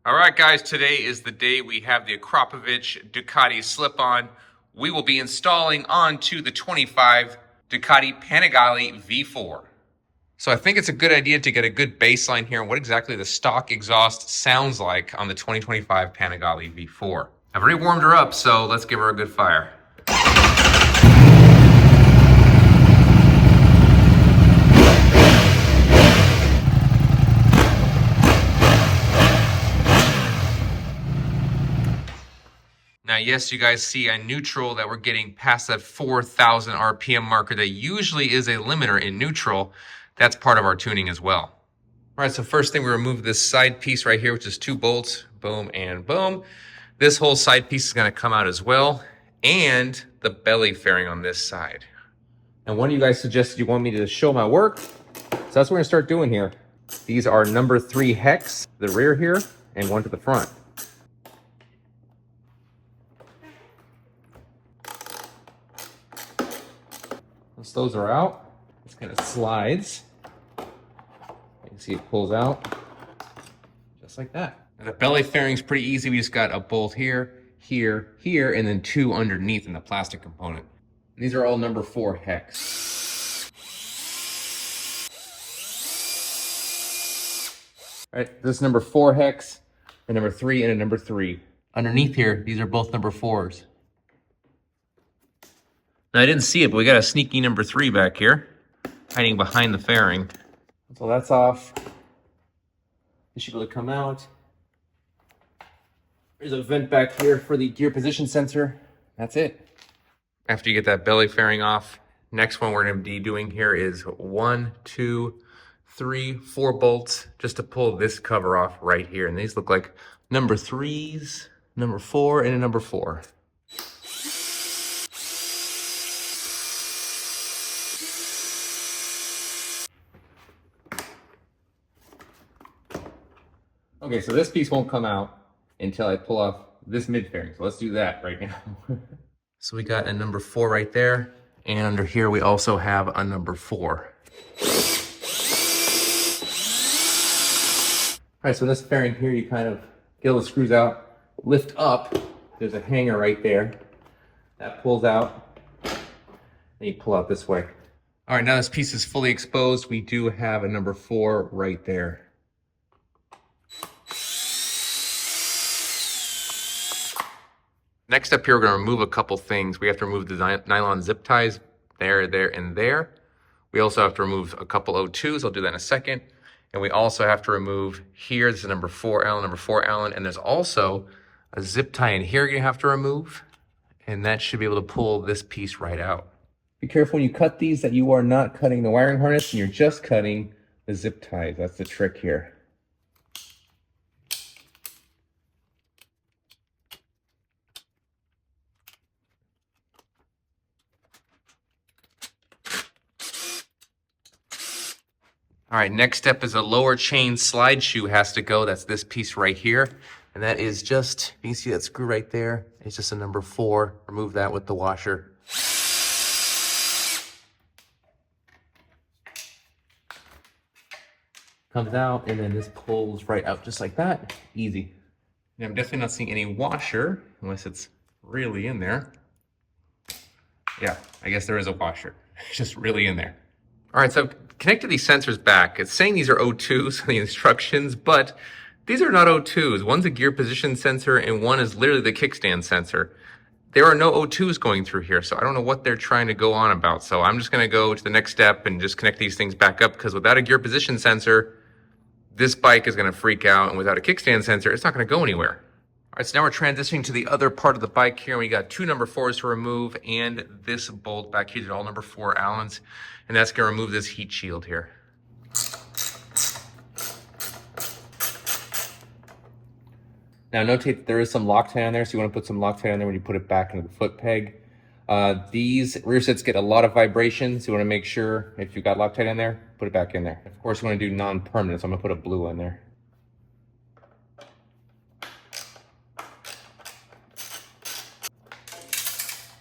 All right, guys, today is the day we have the Akrapovic Ducati slip-on. We will be installing onto the 25 Ducati Panigale V4. So I think it's a good idea to get a good baseline here on what exactly the stock exhaust sounds like on the 2025 Panigale V4. I've already warmed her up, so let's give her a good fire. Now, yes, you guys see on neutral that we're getting past that 4,000 RPM marker that usually is a limiter in neutral. That's part of our tuning as well. All right, so first thing, we remove this side piece right here, which is 2 bolts, boom and boom. This whole side piece is gonna come out as well, and the belly fairing on this side. And one of you guys suggested you want me to show my work, so that's what we're gonna start doing here. These are number 3 hex, the rear here, and one to the front. Once those are out, this kind of slides. You can see it pulls out just like that. And the belly fairing is pretty easy. We just got a bolt here, here, here, and then 2 underneath in the plastic component. And these are all number 4 hex. All right, this is number 4 hex, a number 3, and a number 3. Underneath here, these are both number 4s. Now, I didn't see it, but we got a sneaky number 3 back here, hiding behind the fairing. So that's off. This should be able to come out. There's a vent back here for the gear position sensor. That's it. After you get that belly fairing off, next one we're going to be doing here is 1, 2, 3, 4 bolts just to pull this cover off right here. And these look like number 3s, number 4, and a number 4. Okay, so this piece won't come out until I pull off this mid fairing. So let's do that right now. So we got a number 4 right there. And under here, we also have a number 4. All right, so this fairing here, you kind of get all the screws out, lift up. There's a hanger right there. That pulls out, and you pull out this way. All right, now this piece is fully exposed. We do have a number 4 right there. Next up here, we're going to remove a couple things. We have to remove the nylon zip ties there, and there. We also have to remove a couple O2s. I'll do that in a second. And we also have to remove here. This is number 4 Allen, number 4 Allen. And there's also a zip tie in here you have to remove. And that should be able to pull this piece right out. Be careful when you cut these that you are not cutting the wiring harness and you're just cutting the zip ties. That's the trick here. All right, next step is a lower chain slide shoe has to go. That's this piece right here. And that is just, you can see that screw right there. It's just a number 4. Remove that with the washer. Comes out, and then this pulls right out just like that. Easy. Now, I'm definitely not seeing any washer, unless it's really in there. Yeah, I guess there is a washer. It's just really in there. All right, so I've connected these sensors back. It's saying these are O2s in the instructions, but these are not O2s. One's a gear position sensor, and one is literally the kickstand sensor. There are no O2s going through here, so I don't know what they're trying to go on about. So I'm just going to go to the next step and just connect these things back up, because without a gear position sensor, this bike is going to freak out, and without a kickstand sensor, it's not going to go anywhere. All right, so now we're transitioning to the other part of the bike here. We got 2 number 4s to remove, and this bolt back here, they're all number 4 Allens, and that's going to remove this heat shield here. Now notate that there is some Loctite on there, so you want to put some Loctite on there when you put it back into the foot peg. These rear sets get a lot of vibration, so you want to make sure if you've got Loctite in there, put it back in there. Of course, you want to do non-permanent, so I'm going to put a blue in there.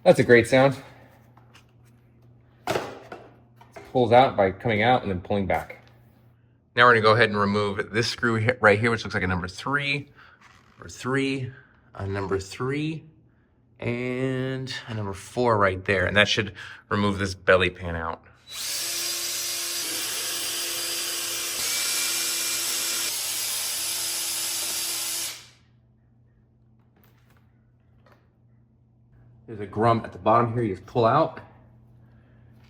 That's a great sound. It pulls out by coming out and then pulling back. Now we're gonna go ahead and remove this screw right here, which looks like a number 3, or 3, a number 3, and a number 4 right there. And that should remove this belly pan out. There's a grommet at the bottom here. You just pull out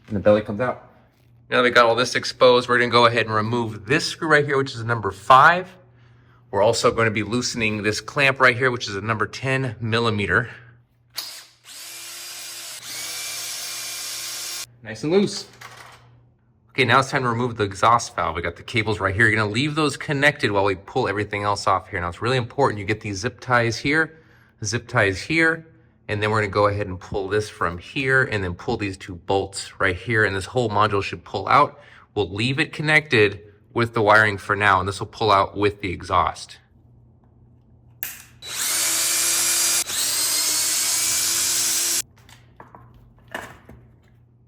and the belly comes out. Now that we got all this exposed, we're gonna go ahead and remove this screw right here, which is a number 5. We're also going to be loosening this clamp right here, which is a number 10 millimeter. Nice and loose. Okay, now it's time to remove the exhaust valve. We got the cables right here. You're gonna leave those connected while we pull everything else off here. Now it's really important you get these zip ties here, and then we're gonna go ahead and pull this from here and then pull these 2 bolts right here, and this whole module should pull out. We'll leave it connected with the wiring for now, and this will pull out with the exhaust.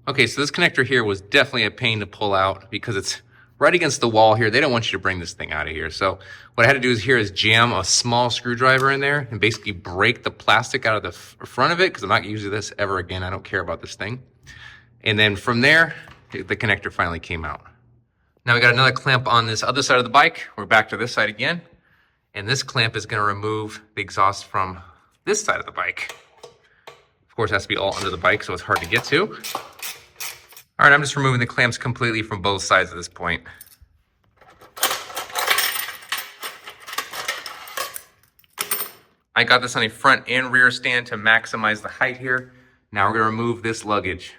Okay, so this connector here was definitely a pain to pull out because it's right against the wall here. They don't want you to bring this thing out of here. So what I had to do is jam a small screwdriver in there and basically break the plastic out of the front of it, because I'm not using this ever again. I don't care about this thing. And then from there, the connector finally came out. Now we got another clamp on this other side of the bike. We're back to this side again. And this clamp is gonna remove the exhaust from this side of the bike. Of course, it has to be all under the bike, so it's hard to get to. All right, I'm just removing the clamps completely from both sides at this point. I got this on a front and rear stand to maximize the height here. Now we're gonna remove this luggage.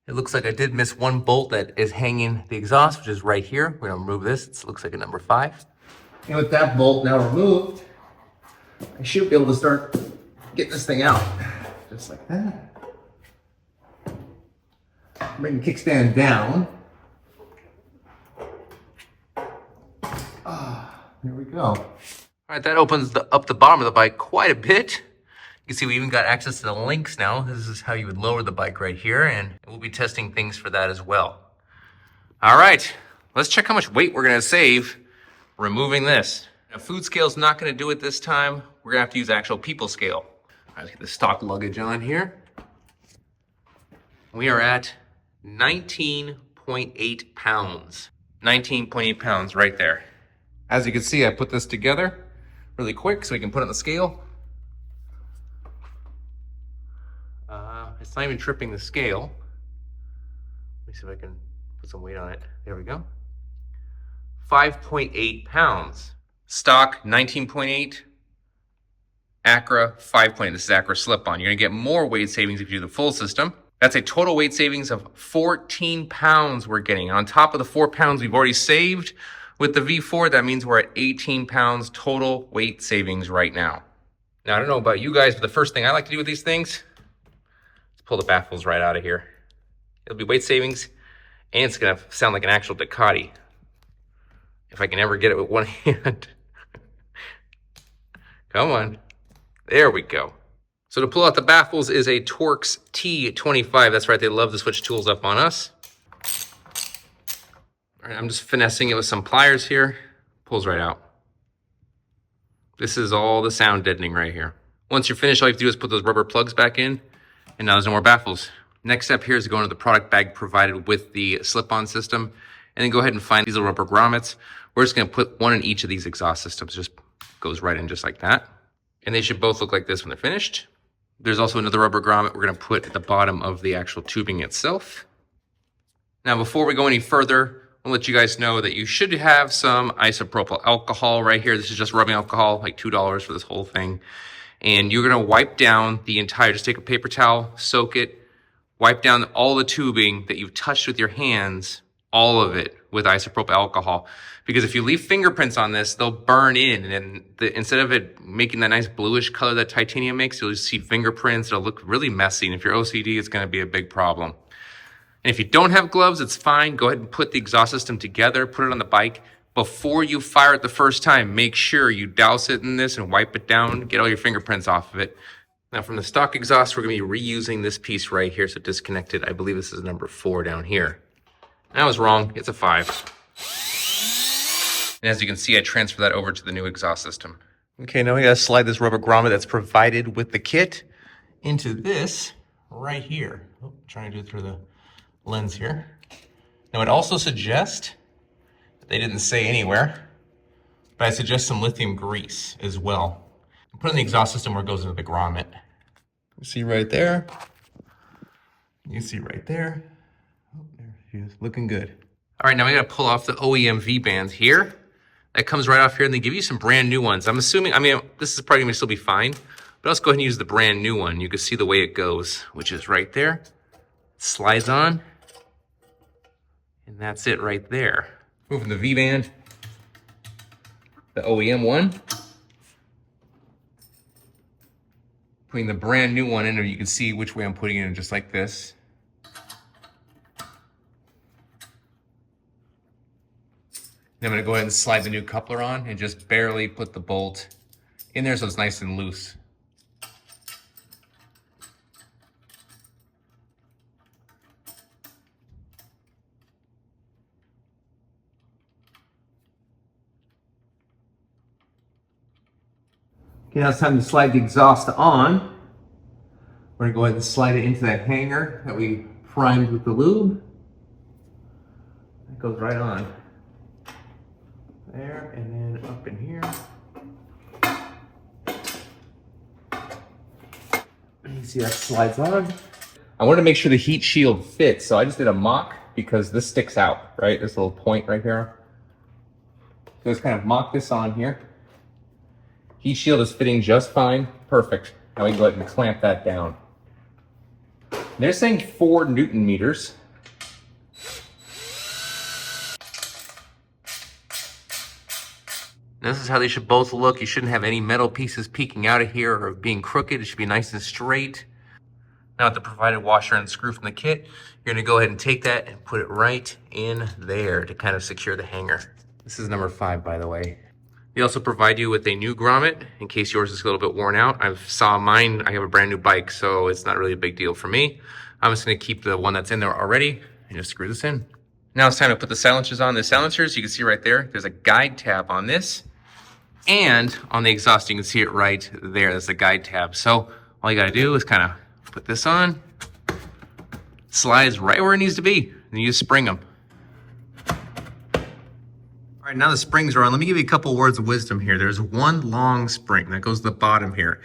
It looks like I did miss one bolt that is hanging the exhaust, which is right here. We're gonna remove this. It looks like a number 5. And with that bolt now removed, I should be able to start getting this thing out. Just like that. Bring the kickstand down. There we go. All right, that opens up the bottom of the bike quite a bit. You can see we even got access to the links now. This is how you would lower the bike right here, and we'll be testing things for that as well. All right, let's check how much weight we're gonna save removing this. Now, food scale's not gonna do it this time. We're gonna have to use actual people scale. All right, let's get the stock luggage on here. We are at 19.8 pounds. 19.8 pounds right there. As you can see, I put this together really quick so we can put it on the scale. It's not even tripping the scale. Let me see if I can put some weight on it. There we go. 5.8 pounds. Stock 19.8. Acra 5.8. This is Acra slip-on. You're gonna get more weight savings if you do the full system. That's a total weight savings of 14 pounds we're getting. On top of the 4 pounds we've already saved with the V4, that means we're at 18 pounds total weight savings right now. Now, I don't know about you guys, but the first thing I like to do with these things is pull the baffles right out of here. It'll be weight savings, and it's gonna sound like an actual Ducati. If I can ever get it with one hand. Come on. There we go. So to pull out the baffles is a Torx T25. That's right, they love to switch tools up on us. All right, I'm just finessing it with some pliers here. Pulls right out. This is all the sound deadening right here. Once you're finished, all you have to do is put those rubber plugs back in, and now there's no more baffles. Next step here is to go into the product bag provided with the slip-on system, and then go ahead and find these little rubber grommets. We're just gonna put one in each of these exhaust systems. Just goes right in just like that. And they should both look like this when they're finished. There's also another rubber grommet we're gonna put at the bottom of the actual tubing itself. Now, before we go any further, I'll let you guys know that you should have some isopropyl alcohol right here. This is just rubbing alcohol, like $2 for this whole thing. And you're gonna wipe down the entire, just take a paper towel, soak it, wipe down all the tubing that you've touched with your hands, all of it with isopropyl alcohol. Because if you leave fingerprints on this, they'll burn in, and instead of it making that nice bluish color that titanium makes, you'll just see fingerprints. It'll look really messy, and if you're OCD, it's gonna be a big problem. And if you don't have gloves, it's fine. Go ahead and put the exhaust system together, put it on the bike. Before you fire it the first time, make sure you douse it in this and wipe it down, get all your fingerprints off of it. Now from the stock exhaust, we're gonna be reusing this piece right here, so disconnected. I believe this is number 4 down here. I was wrong, it's a 5. And as you can see, I transfer that over to the new exhaust system. Okay, now we gotta slide this rubber grommet that's provided with the kit into this right here. Oh, trying to do it through the lens here. Now it also suggests, they didn't say anywhere, but I suggest some lithium grease as well. Put it in the exhaust system where it goes into the grommet. You see right there. You see right there. Oh, there she is, looking good. All right, now we gotta pull off the OEM V-bands here. That comes right off here, and they give you some brand new ones. I'm assuming, I mean, this is probably gonna still be fine, but let's go ahead and use the brand new one. You can see the way it goes, which is right there. Slides on, and that's it right there. Moving the V-band, the OEM one. Putting the brand new one in there, you can see which way I'm putting it in, just like this. Then I'm gonna go ahead and slide the new coupler on and just barely put the bolt in there so it's nice and loose. Okay, now it's time to slide the exhaust on. We're gonna go ahead and slide it into that hanger that we primed with the lube. That goes right on. There, and then up in here. You see that slides on. I wanted to make sure the heat shield fits, so I just did a mock because this sticks out, right? This little point right here. So just kind of mock this on here. Heat shield is fitting just fine. Perfect. Now we can go ahead and clamp that down. They're saying 4 Newton meters. This is how they should both look. You shouldn't have any metal pieces peeking out of here or being crooked. It should be nice and straight. Now with the provided washer and screw from the kit, you're gonna go ahead and take that and put it right in there to kind of secure the hanger. This is number 5, by the way. They also provide you with a new grommet in case yours is a little bit worn out. I saw mine, I have a brand new bike, so it's not really a big deal for me. I'm just gonna keep the one that's in there already and just screw this in. Now it's time to put the silencers on. The silencers, you can see right there, there's a guide tab on this. And on the exhaust, you can see it right there. That's the guide tab. So all you gotta do is kind of put this on, slides right where it needs to be, and you just spring them. All right, now the springs are on. Let me give you a couple words of wisdom here. There's one long spring that goes to the bottom here.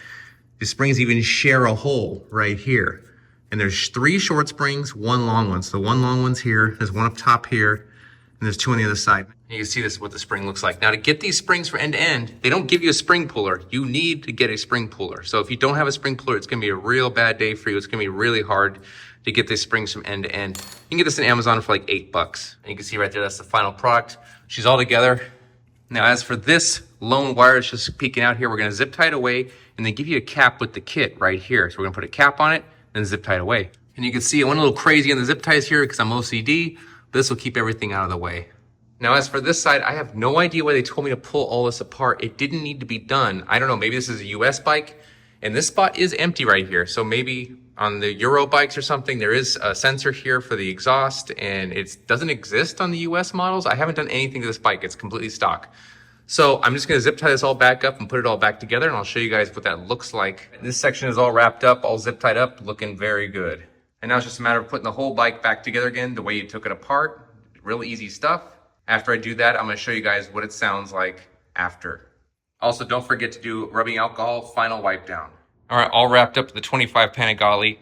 The springs even share a hole right here. And there's 3 short springs, 1 long one. So the 1 long one's here, there's 1 up top here, and there's 2 on the other side. You can see this is what the spring looks like. Now to get these springs from end to end, they don't give you a spring puller. You need to get a spring puller. So if you don't have a spring puller, it's gonna be a real bad day for you. It's gonna be really hard to get these springs from end to end. You can get this on Amazon for like $8. And you can see right there, that's the final product. She's all together. Now as for this lone wire that's just peeking out here, we're gonna zip tie it away and they give you a cap with the kit right here. So we're gonna put a cap on it and zip tie it away. And you can see I went a little crazy on the zip ties here because I'm OCD. This will keep everything out of the way. Now, as for this side, I have no idea why they told me to pull all this apart. It didn't need to be done. I don't know, maybe this is a US bike, and this spot is empty right here. So maybe on the Euro bikes or something, there is a sensor here for the exhaust, and it doesn't exist on the US models. I haven't done anything to this bike. It's completely stock. So I'm just gonna zip tie this all back up and put it all back together, and I'll show you guys what that looks like. This section is all wrapped up, all zip tied up, looking very good. And now it's just a matter of putting the whole bike back together again, the way you took it apart. Really easy stuff. After I do that, I'm gonna show you guys what it sounds like after. Also, don't forget to do rubbing alcohol final wipe down. All right, all wrapped up to the 25 Panigale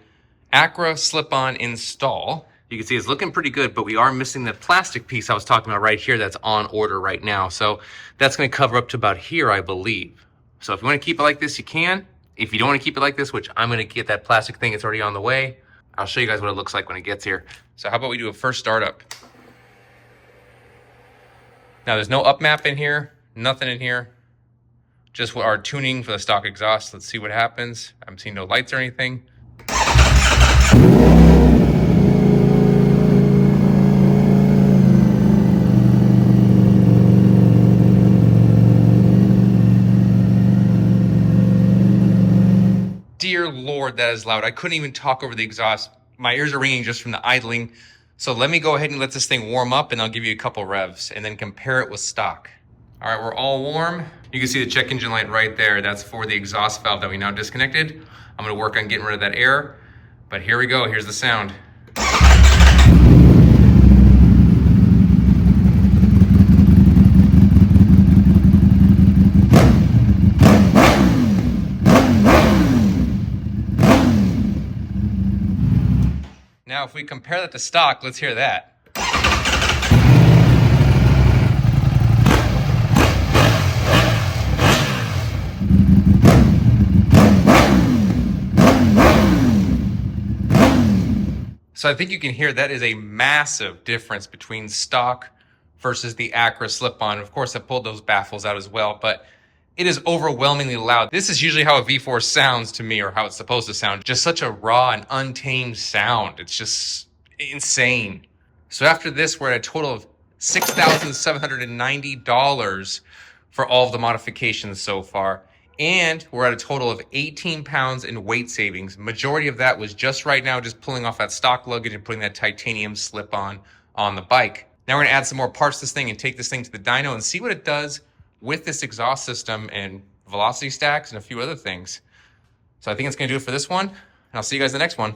Acra slip-on install. You can see it's looking pretty good, but we are missing the plastic piece I was talking about right here that's on order right now. So that's gonna cover up to about here, I believe. So if you wanna keep it like this, you can. If you don't wanna keep it like this, which I'm gonna get that plastic thing, it's already on the way. I'll show you guys what it looks like when it gets here. So how about we do a first startup? Now there's no up map in here, nothing in here. Just our tuning for the stock exhaust. Let's see what happens. I'm seeing no lights or anything. Dear Lord, that is loud. I couldn't even talk over the exhaust. My ears are ringing just from the idling. So let me go ahead and let this thing warm up and I'll give you a couple revs and then compare it with stock. All right, we're all warm. You can see the check engine light right there. That's for the exhaust valve that we now disconnected. I'm gonna work on getting rid of that air, but here we go, here's the sound. Now, if we compare that to stock, let's hear that. So I think you can hear that is a massive difference between stock versus the Acra slip-on. Of course, I pulled those baffles out as well, but it is overwhelmingly loud. This is usually how a V4 sounds to me, or how it's supposed to sound. Just such a raw and untamed sound. It's just insane. So after this, we're at a total of $6,790 for all of the modifications so far. And we're at a total of 18 pounds in weight savings. Majority of that was just right now, just pulling off that stock luggage and putting that titanium slip-on the bike. Now we're gonna add some more parts to this thing and take this thing to the dyno and see what it does with this exhaust system and velocity stacks and a few other things. So I think it's gonna do it for this one, and I'll see you guys in the next one.